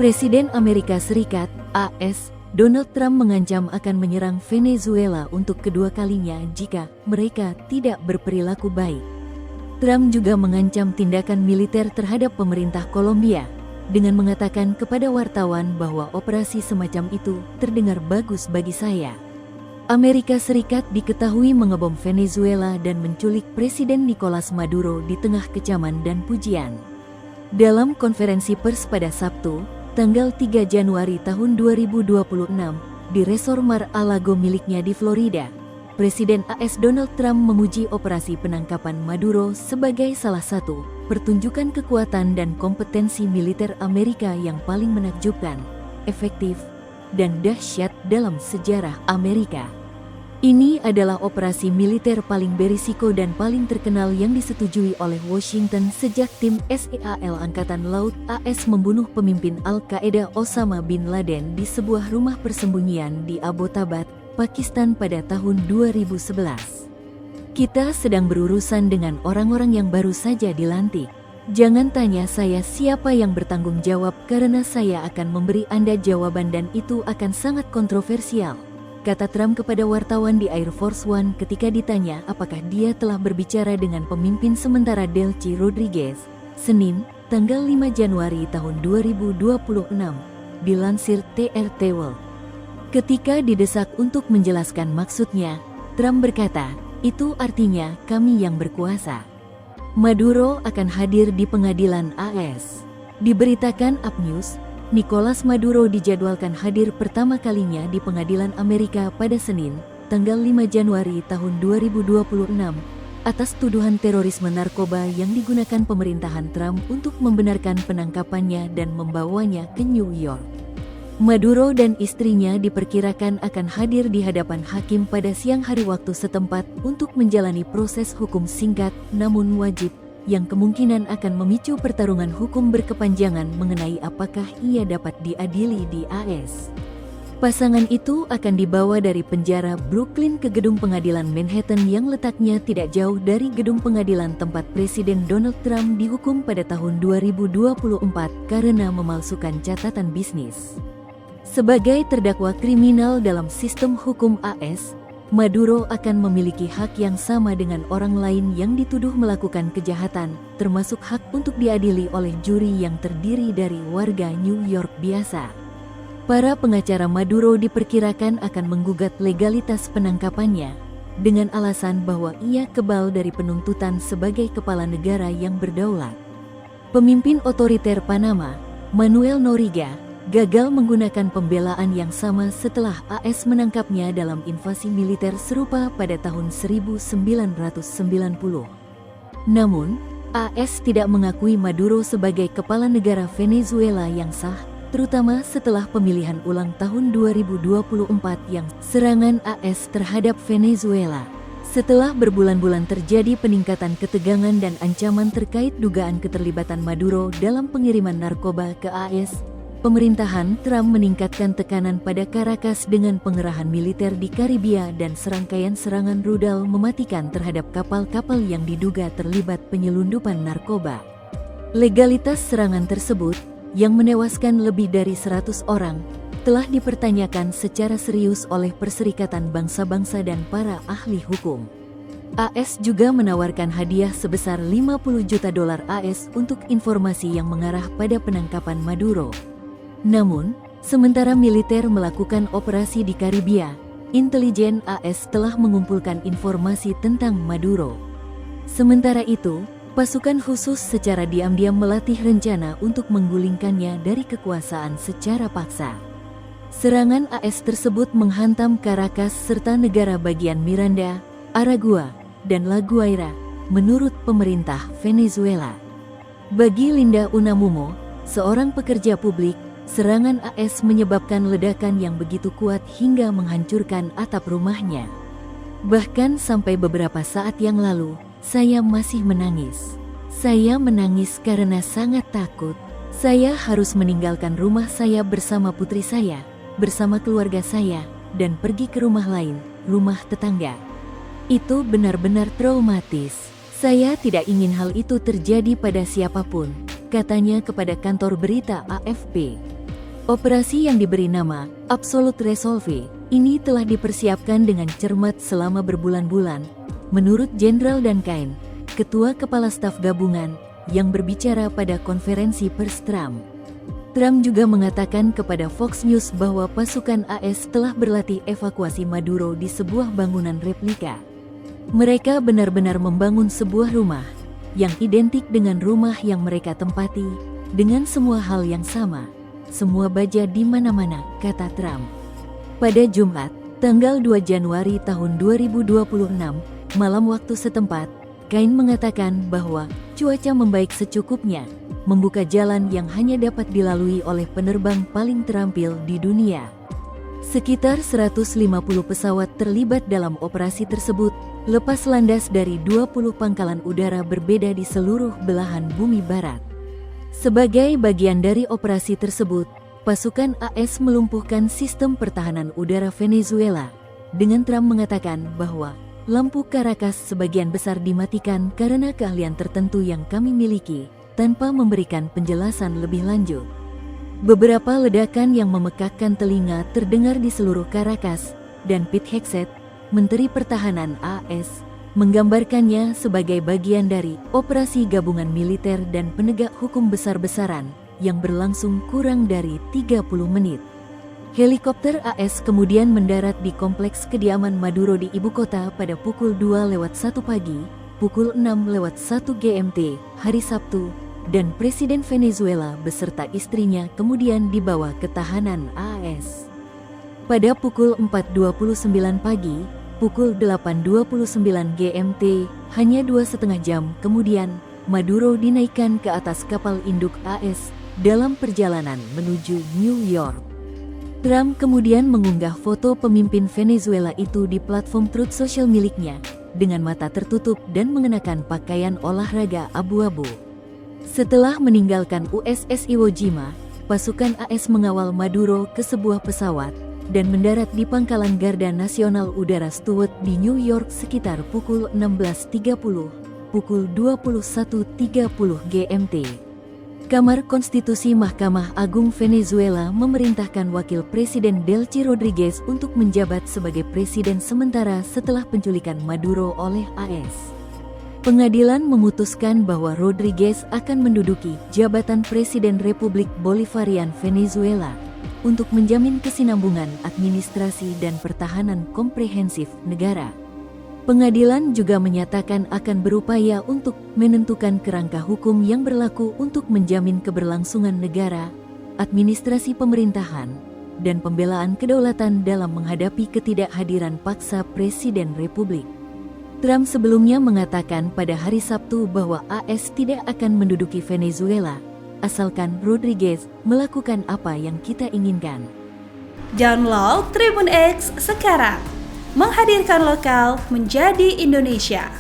Presiden Amerika Serikat, AS, Donald Trump mengancam akan menyerang Venezuela untuk kedua kalinya jika mereka tidak berperilaku baik. Trump juga mengancam tindakan militer terhadap pemerintah Kolombia dengan mengatakan kepada wartawan bahwa operasi semacam itu terdengar bagus bagi saya. Amerika Serikat diketahui mengebom Venezuela dan menculik Presiden Nicolas Maduro di tengah kecaman dan pujian. Dalam konferensi pers pada Sabtu, tanggal 3 Januari tahun 2026, di Resor Mar-a-Lago miliknya di Florida, Presiden AS Donald Trump memuji operasi penangkapan Maduro sebagai salah satu pertunjukan kekuatan dan kompetensi militer Amerika yang paling menakjubkan, efektif, dan dahsyat dalam sejarah Amerika. Ini adalah operasi militer paling berisiko dan paling terkenal yang disetujui oleh Washington sejak tim SEAL Angkatan Laut AS membunuh pemimpin Al-Qaeda Osama bin Laden di sebuah rumah persembunyian di Abbottabad, Pakistan pada tahun 2011. Kita sedang berurusan dengan orang-orang yang baru saja dilantik. Jangan tanya saya siapa yang bertanggung jawab karena saya akan memberi Anda jawaban dan itu akan sangat kontroversial, kata Trump kepada wartawan di Air Force One ketika ditanya apakah dia telah berbicara dengan pemimpin sementara Delcy Rodriguez, Senin, tanggal 5 Januari tahun 2026, dilansir TRT World. Ketika didesak untuk menjelaskan maksudnya, Trump berkata, "Itu artinya kami yang berkuasa." Maduro akan hadir di pengadilan AS. Diberitakan UpNews, Nicolas Maduro dijadwalkan hadir pertama kalinya di pengadilan Amerika pada Senin, tanggal 5 Januari tahun 2026, atas tuduhan terorisme narkoba yang digunakan pemerintahan Trump untuk membenarkan penangkapannya dan membawanya ke New York. Maduro dan istrinya diperkirakan akan hadir di hadapan hakim pada siang hari waktu setempat untuk menjalani proses hukum singkat namun wajib, yang kemungkinan akan memicu pertarungan hukum berkepanjangan mengenai apakah ia dapat diadili di AS. Pasangan itu akan dibawa dari penjara Brooklyn ke gedung pengadilan Manhattan yang letaknya tidak jauh dari gedung pengadilan tempat Presiden Donald Trump dihukum pada tahun 2024 karena memalsukan catatan bisnis. Sebagai terdakwa kriminal dalam sistem hukum AS, Maduro akan memiliki hak yang sama dengan orang lain yang dituduh melakukan kejahatan, termasuk hak untuk diadili oleh juri yang terdiri dari warga New York biasa. Para pengacara Maduro diperkirakan akan menggugat legalitas penangkapannya, dengan alasan bahwa ia kebal dari penuntutan sebagai kepala negara yang berdaulat. Pemimpin otoriter Panama, Manuel Noriega, gagal menggunakan pembelaan yang sama setelah AS menangkapnya dalam invasi militer serupa pada tahun 1990. Namun, AS tidak mengakui Maduro sebagai kepala negara Venezuela yang sah, terutama setelah pemilihan ulang tahun 2024 yang serangan AS terhadap Venezuela. Setelah berbulan-bulan terjadi peningkatan ketegangan dan ancaman terkait dugaan keterlibatan Maduro dalam pengiriman narkoba ke AS, pemerintahan Trump meningkatkan tekanan pada Caracas dengan pengerahan militer di Karibia dan serangkaian serangan rudal mematikan terhadap kapal-kapal yang diduga terlibat penyelundupan narkoba. Legalitas serangan tersebut, yang menewaskan lebih dari 100 orang, telah dipertanyakan secara serius oleh Perserikatan Bangsa-Bangsa dan para ahli hukum. AS juga menawarkan hadiah sebesar 50 juta dolar AS untuk informasi yang mengarah pada penangkapan Maduro. Namun, sementara militer melakukan operasi di Karibia, intelijen AS telah mengumpulkan informasi tentang Maduro. Sementara itu, pasukan khusus secara diam-diam melatih rencana untuk menggulingkannya dari kekuasaan secara paksa. Serangan AS tersebut menghantam Caracas serta negara bagian Miranda, Aragua, dan La Guaira, menurut pemerintah Venezuela. Bagi Linda Unamuno, seorang pekerja publik, serangan AS menyebabkan ledakan yang begitu kuat hingga menghancurkan atap rumahnya. Bahkan sampai beberapa saat yang lalu, saya masih menangis. Saya menangis karena sangat takut. Saya harus meninggalkan rumah saya bersama putri saya, bersama keluarga saya, dan pergi ke rumah lain, rumah tetangga. Itu benar-benar traumatis. Saya tidak ingin hal itu terjadi pada siapapun, katanya kepada kantor berita AFP. Operasi yang diberi nama Absolute Resolve ini telah dipersiapkan dengan cermat selama berbulan-bulan, menurut Jenderal Dan Cain, Ketua Kepala Staf Gabungan, yang berbicara pada konferensi pers Trump. Trump juga mengatakan kepada Fox News bahwa pasukan AS telah berlatih evakuasi Maduro di sebuah bangunan replika. Mereka benar-benar membangun sebuah rumah yang identik dengan rumah yang mereka tempati, dengan semua hal yang sama, semua baja di mana-mana, kata Trump. Pada Jumat, tanggal 2 Januari tahun 2026, malam waktu setempat, Cain mengatakan bahwa cuaca membaik secukupnya, membuka jalan yang hanya dapat dilalui oleh penerbang paling terampil di dunia. Sekitar 150 pesawat terlibat dalam operasi tersebut, lepas landas dari 20 pangkalan udara berbeda di seluruh belahan bumi barat. Sebagai bagian dari operasi tersebut, pasukan AS melumpuhkan sistem pertahanan udara Venezuela, dengan Trump mengatakan bahwa lampu Caracas sebagian besar dimatikan karena keahlian tertentu yang kami miliki, tanpa memberikan penjelasan lebih lanjut. Beberapa ledakan yang memekakkan telinga terdengar di seluruh Caracas, dan Pete Hegseth, Menteri Pertahanan AS, menggambarkannya sebagai bagian dari operasi gabungan militer dan penegak hukum besar-besaran yang berlangsung kurang dari 30 menit. Helikopter AS kemudian mendarat di kompleks kediaman Maduro di ibu kota pada pukul 2:01 pagi, pukul 6:01 GMT, hari Sabtu, dan Presiden Venezuela beserta istrinya kemudian dibawa ke tahanan AS. Pada pukul 4:29 pagi, pukul 8:29 GMT, hanya 2,5 jam kemudian, Maduro dinaikkan ke atas kapal induk AS dalam perjalanan menuju New York. Trump kemudian mengunggah foto pemimpin Venezuela itu di platform Truth Social miliknya, dengan mata tertutup dan mengenakan pakaian olahraga abu-abu. Setelah meninggalkan USS Iwo Jima, pasukan AS mengawal Maduro ke sebuah pesawat dan mendarat di Pangkalan Garda Nasional Udara Stewart di New York sekitar pukul 16.30, pukul 21.30 GMT. Kamar Konstitusi Mahkamah Agung Venezuela memerintahkan Wakil Presiden Delcy Rodriguez untuk menjabat sebagai presiden sementara setelah penculikan Maduro oleh AS. Pengadilan memutuskan bahwa Rodriguez akan menduduki jabatan Presiden Republik Bolivarian Venezuela untuk menjamin kesinambungan administrasi dan pertahanan komprehensif negara. Pengadilan juga menyatakan akan berupaya untuk menentukan kerangka hukum yang berlaku untuk menjamin keberlangsungan negara, administrasi pemerintahan, dan pembelaan kedaulatan dalam menghadapi ketidakhadiran paksa Presiden Republik. Trump sebelumnya mengatakan pada hari Sabtu bahwa AS tidak akan menduduki Venezuela, asalkan Rodriguez melakukan apa yang kita inginkan. Download Tribun X sekarang, menghadirkan lokal menjadi Indonesia.